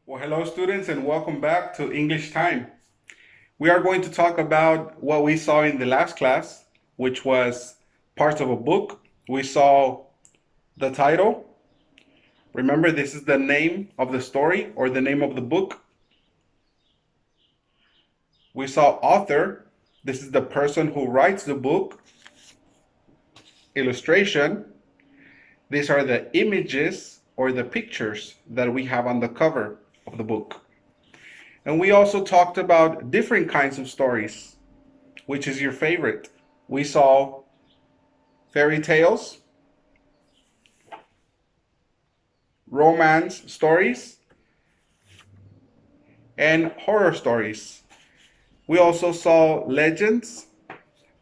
Well, hello students and welcome back to English Time. We are going to talk about what we saw in the last class, which was parts of a book. We saw the title. Remember, this is the name of the story or the name of the book. We saw author. This is the person who writes the book. Illustration. These are the images or the pictures that we have on the cover of the book. And we also talked about different kinds of stories. Which is your favorite? We saw fairy tales, romance stories, and horror stories. We also saw legends,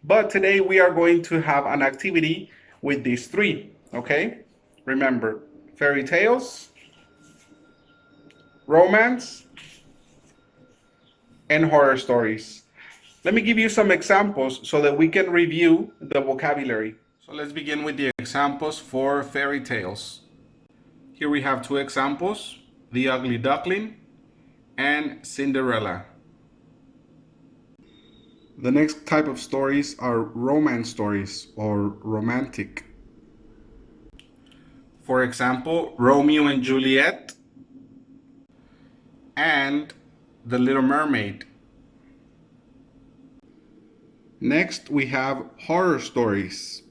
but today we are going to have an activity with these three, okay? Remember, fairy tales, romance, and horror stories. Let me give you some examples so that we can review the vocabulary. So let's begin with the examples for fairy tales. Here we have two examples, The Ugly Duckling and Cinderella. The next type of stories are romance stories or romantic. For example, Romeo and Juliet and The Little Mermaid. Next, we have horror stories.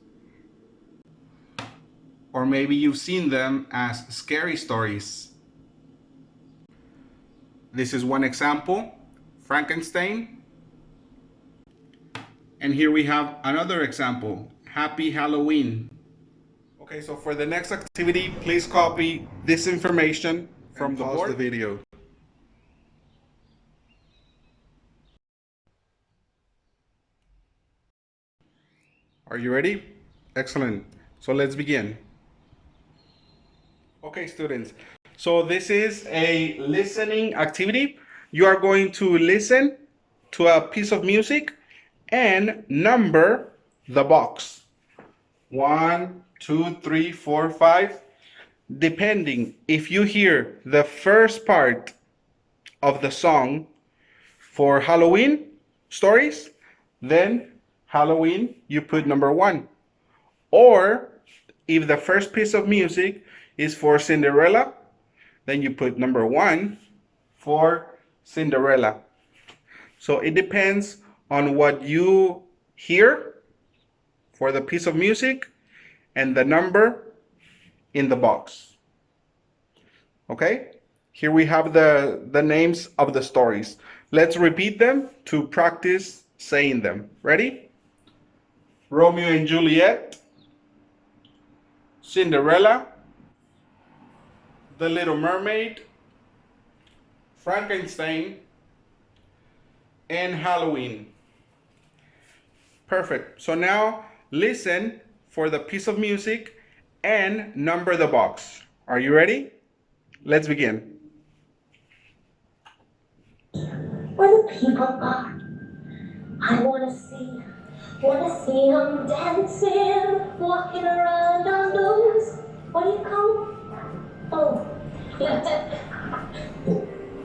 Or maybe you've seen them as scary stories. This is one example, Frankenstein. And here we have another example, Happy Halloween. Okay, so for the next activity, please copy this information from the board. The video. Are you ready? Excellent. So let's begin. Okay, students. So this is a listening activity. You are going to listen to a piece of music and number the box. 1, 2, 3, 4, 5. Depending if you hear the first part of the song for Halloween stories, then Halloween, you put number 1. Or if the first piece of music is for Cinderella, then you put number 1 for Cinderella. So it depends on what you hear for the piece of music and the number in the box. Okay? Here we have the names of the stories. Let's repeat them to practice saying them. Ready? Romeo and Juliet, Cinderella, The Little Mermaid, Frankenstein, and Halloween. Perfect. So now listen for the piece of music and number the box. Are you ready? Let's begin. Where the people are, I wanna see them dancing, walking around on those, what do you call them? Oh,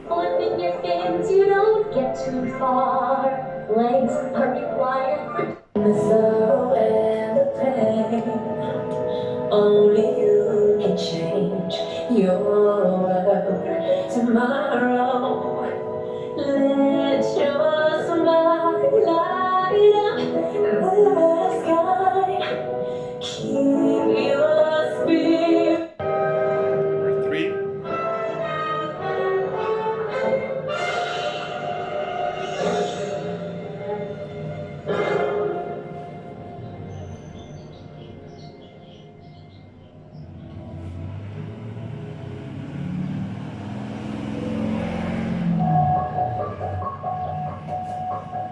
flipping your fins, you don't get too far. Legs are required for the sorrow and the pain. Only you can change your world tomorrow. Let your smile light up the sky. Keep your spirit. Number 3.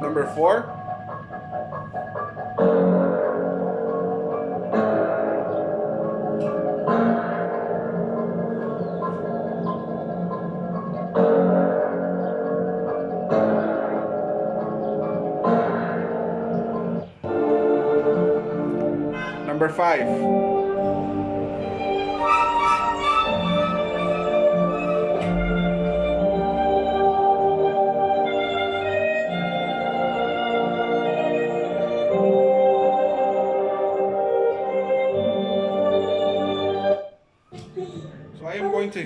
Number 4. Number 5.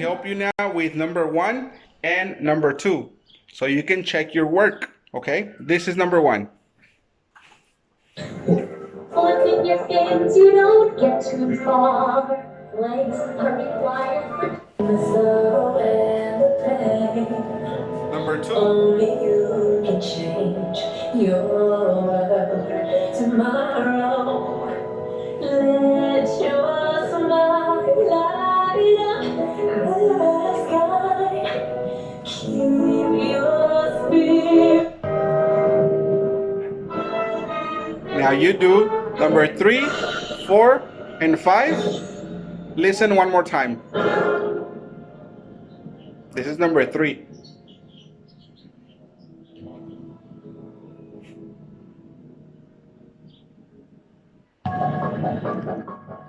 help you now with number 1 and number 2. So you can check your work, okay? This is number 1. Flipping your skates, you don't get too far. Legs are required for the sorrow and the pain. Number 2. Only you can change your world tomorrow. Let your smile light up the sky. Keep your spirit. Now you do number 3, 4, and 5. Listen one more time. This is number 3.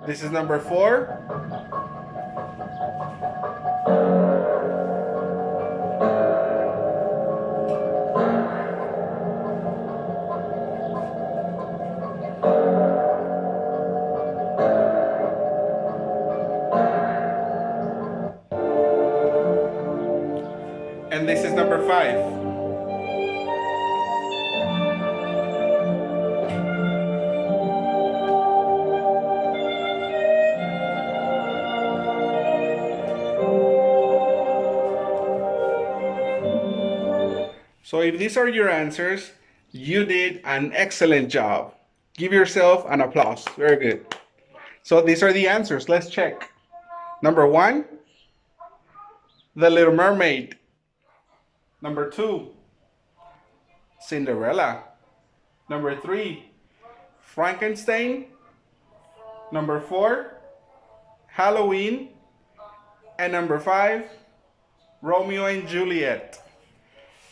This is number 4. And this is number 5. So if these are your answers, you did an excellent job. Give yourself an applause. Very good. So these are the answers. Let's check. Number 1, The Little Mermaid. Number 2, Cinderella. Number 3, Frankenstein. Number 4, Halloween. And number 5, Romeo and Juliet.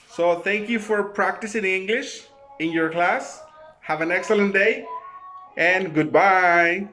So thank you for practicing English in your class. Have an excellent day and goodbye.